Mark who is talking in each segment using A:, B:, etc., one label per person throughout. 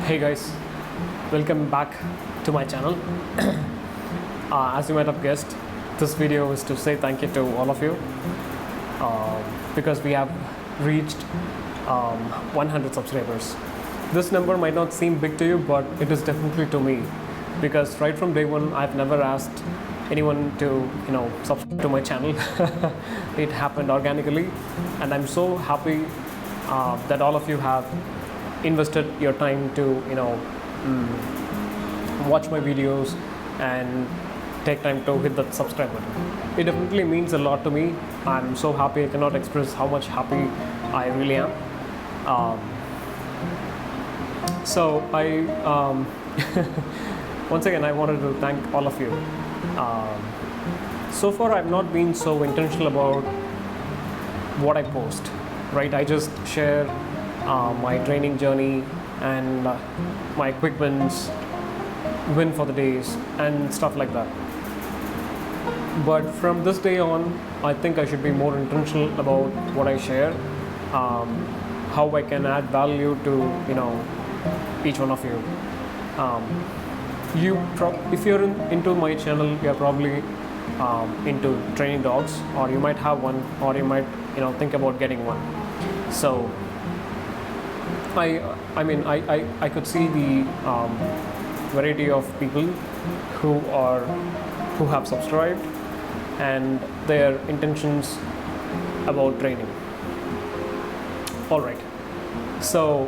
A: Hey guys, welcome back to my channel. As you might have guessed, this video is to say thank you to all of you because we have reached 100 subscribers. This number might not seem big to you, but it is definitely to me, because right from day one I've never asked anyone to subscribe to my channel. It happened organically, and I'm so happy that all of you have invested your time to watch my videos and take time to hit that subscribe button. It definitely means a lot to me. I'm so happy, I cannot express how much happy I really am. So I once again I wanted to thank all of you. So far I've not been so intentional about what I post, right? I just share my training journey and my quick wins, win for the days and stuff like that. But from this day on, I think I should be more intentional about what I share, how I can add value to each one of you. If you're into my channel, you're probably into training dogs, or you might have one, or you might think about getting one. So I could see the variety of people who have subscribed and their intentions about training. All right. So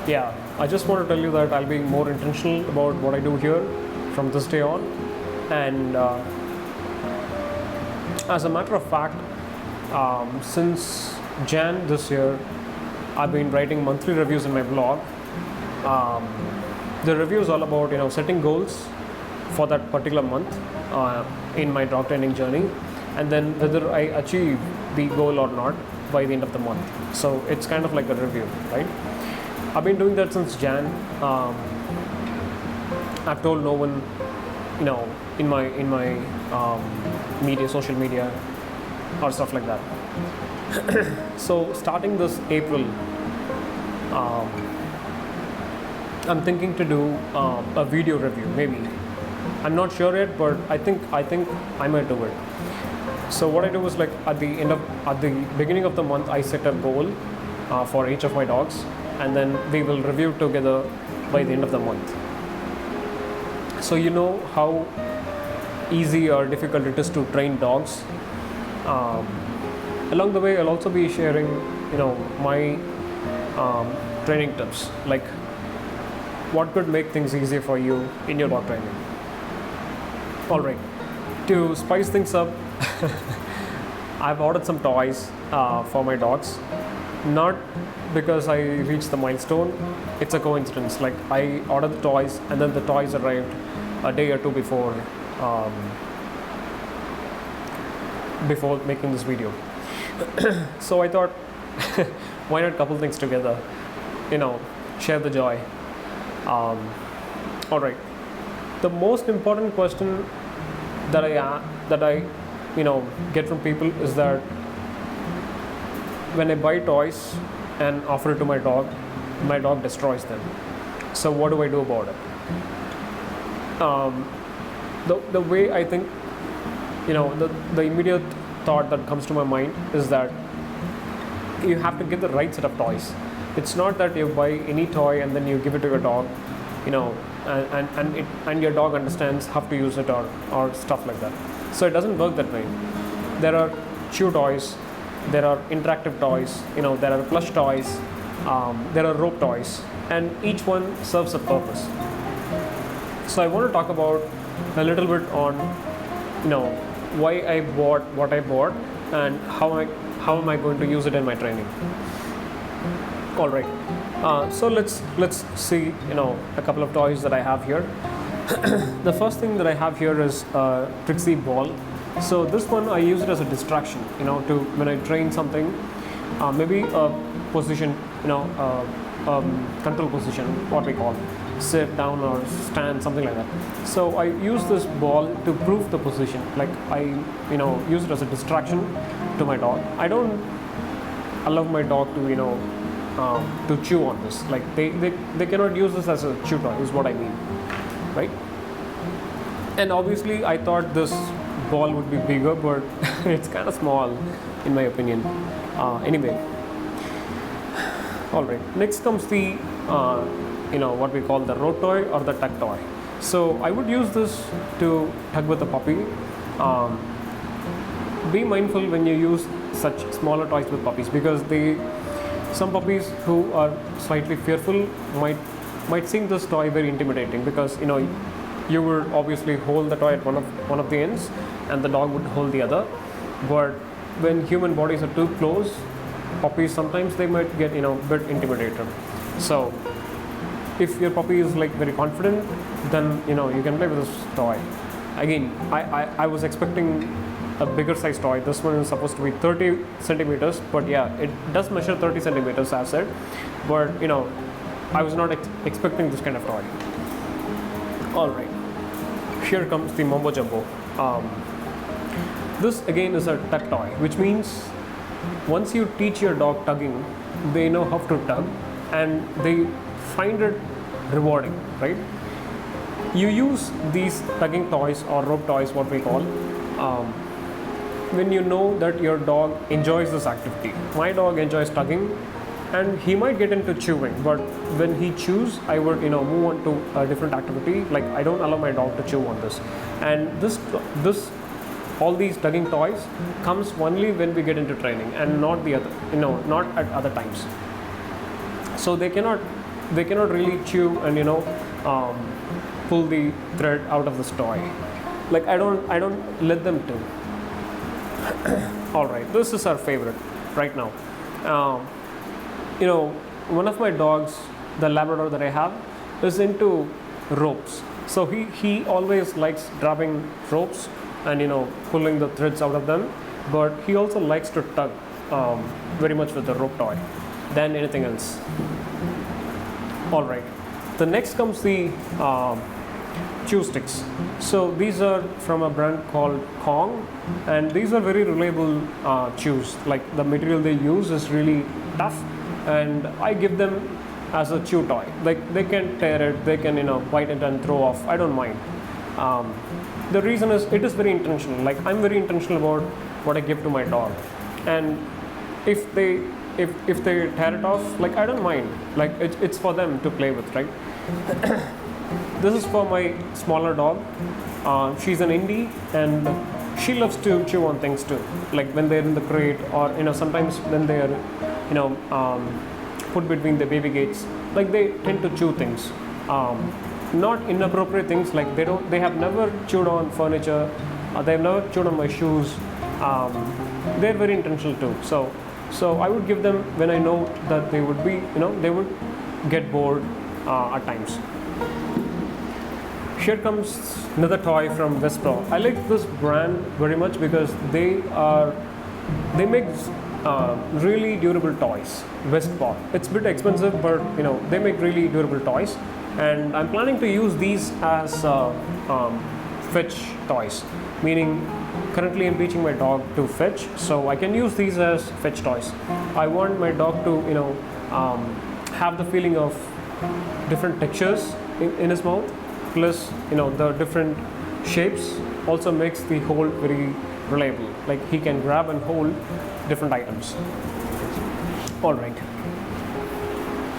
A: yeah, I just want to tell you that I'll be more intentional about what I do here from this day on. And as a matter of fact, since Jan this year, I've been writing monthly reviews in my blog. The review is all about setting goals for that particular month in my dog training journey, and then whether I achieve the goal or not by the end of the month. So it's kind of like a review, right? I've been doing that since Jan. I've told no one, in my media, social media, or stuff like that. So starting this April, I'm thinking to do a video review. Maybe I'm not sure yet, but I think I might do it. So what I do is, like, at the beginning of the month, I set a goal for each of my dogs, and then we will review together by the end of the month. So you know how easy or difficult it is to train dogs. Along the way, I'll also be sharing, my training tips, like what could make things easier for you in your dog training. All right, to spice things up, I've ordered some toys for my dogs. Not because I reached the milestone, it's a coincidence. Like, I ordered the toys, and then the toys arrived a day or two before making this video. So I thought, why not couple things together, share the joy. All right, the most important question that I get from people is that when I buy toys and offer it to my dog destroys them. So what do I do about it? The way I think, the immediate thought that comes to my mind is that you have to get the right set of toys. It's not that you buy any toy and then you give it to your dog, and your dog understands how to use it or stuff like that. So it doesn't work that way. There are chew toys, there are interactive toys, there are plush toys, there are rope toys, and each one serves a purpose. So I want to talk about a little bit on why I bought what I bought and how am I going to use it in my training. All right, so let's see a couple of toys that I have here. The first thing that I have here is a Trixie ball. So this one I use it as a distraction, to when I train something, maybe a position, control position, what we call sit down or stand, something like that. So I use this ball to prove the position. Like, I use it as a distraction to my dog. I don't allow my dog to to chew on this. Like they cannot use this as a chew toy, is what I mean, right? And obviously I thought this ball would be bigger, but it's kind of small in my opinion. Anyway, all right, next comes the what we call the road toy or the tug toy. So I would use this to tug with a puppy. Be mindful when you use such smaller toys with puppies, because some puppies who are slightly fearful might think this toy very intimidating, because you would obviously hold the toy at one of the ends and the dog would hold the other. But when human bodies are too close, puppies sometimes they might get a bit intimidated. So if your puppy is like very confident, then you can play with this toy. Again, I was expecting a bigger size toy. This one is supposed to be 30 centimeters, but yeah, it does measure 30 centimeters as said, but I was not expecting this kind of toy. All right, here comes the Mumbo Jumbo. This again is a tug toy, which means once you teach your dog tugging, they know how to tug and they find it rewarding, right? You use these tugging toys or rope toys, what we call, when you know that your dog enjoys this activity. My dog enjoys tugging and he might get into chewing, but when he chews, I would move on to a different activity. Like I don't allow my dog to chew on this. And this all these tugging toys comes only when we get into training and not the other, not at other times. So they cannot really chew and pull the thread out of this toy. Like I don't let them to. All right, this is our favorite right now. One of my dogs, the Labrador that I have, is into ropes. So he always likes grabbing ropes and pulling the threads out of them. But he also likes to tug very much with the rope toy than anything else. All right, the next comes the chew sticks. So these are from a brand called Kong, and these are very reliable chews. Like the material they use is really tough, and I give them as a chew toy. Like they can tear it, they can bite it and throw off. I don't mind. The reason is it is very intentional. Like I'm very intentional about what I give to my dog, and if they tear it off, like I don't mind. Like it's for them to play with, right? This is for my smaller dog. She's an Indie and she loves to chew on things too. Like when they're in the crate, or sometimes when they are put between the baby gates, like they tend to chew things. Not inappropriate things, like they have never chewed on furniture, they have never chewed on my shoes. They're very intentional too. So I would give them when I know that they would be, they would get bored at times. Here comes another toy from Westpaw. I like this brand very much because they make really durable toys. Westpaw. It's a bit expensive, but they make really durable toys. And I'm planning to use these as fetch toys, meaning currently I'm teaching my dog to fetch, so I can use these as fetch toys. I want my dog to have the feeling of different textures in his mouth, plus the different shapes also makes the hold very reliable. Like he can grab and hold different items. All right.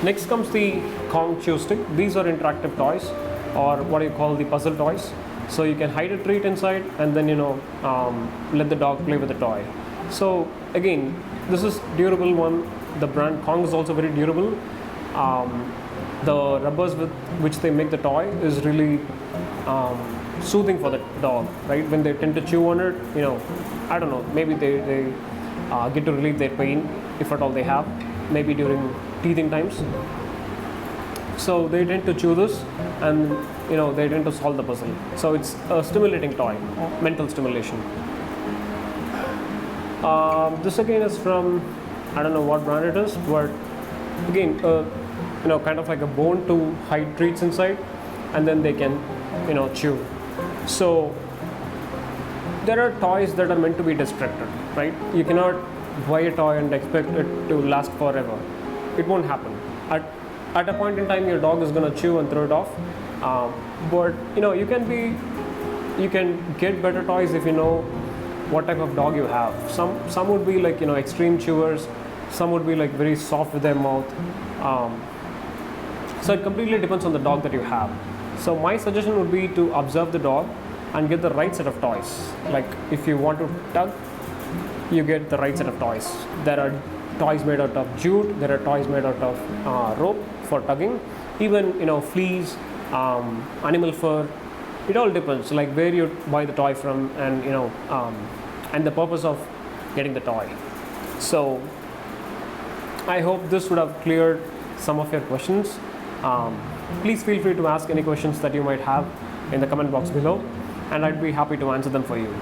A: Next comes the Kong chew stick. These are interactive toys, or what you call the puzzle toys. So you can hide a treat inside and then let the dog play with the toy. So again, this is durable one. The brand Kong is also very durable. The rubbers with which they make the toy is really soothing for the dog, right? When they tend to chew on it, I don't know, maybe they get to relieve their pain, if at all they have, maybe during teething times. So they tend to chew this and they tend to solve the puzzle. So it's a stimulating toy, mental stimulation. This again is from, I don't know what brand it is, but again, kind of like a bone to hide treats inside, and then they can, chew. So there are toys that are meant to be destructive, right? You cannot buy a toy and expect it to last forever. it won't happen. At a point in time, your dog is going to chew and throw it off. But you can get better toys if you know what type of dog you have. Some would be like extreme chewers. Some would be like very soft with their mouth. So it completely depends on the dog that you have. So my suggestion would be to observe the dog and get the right set of toys. Like if you want to tug, you get the right set of toys. There are toys made out of jute. There are toys made out of rope for tugging. Even fleas, animal fur. It all depends, like where you buy the toy from, and and the purpose of getting the toy. So I hope this would have cleared some of your questions. Please feel free to ask any questions that you might have in the comment box below, and I'd be happy to answer them for you.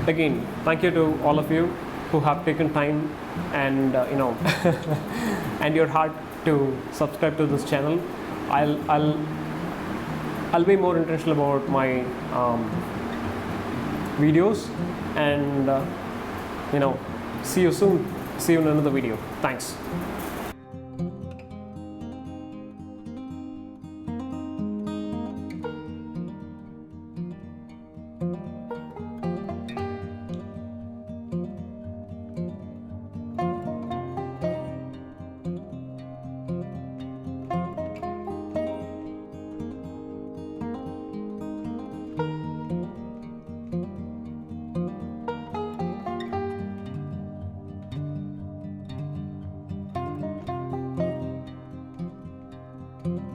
A: Again, thank you to all of you who have taken time and and your heart to subscribe to this channel. I'll be more intentional about my videos, and see you soon. See you in another video. Thanks.
B: Thank you.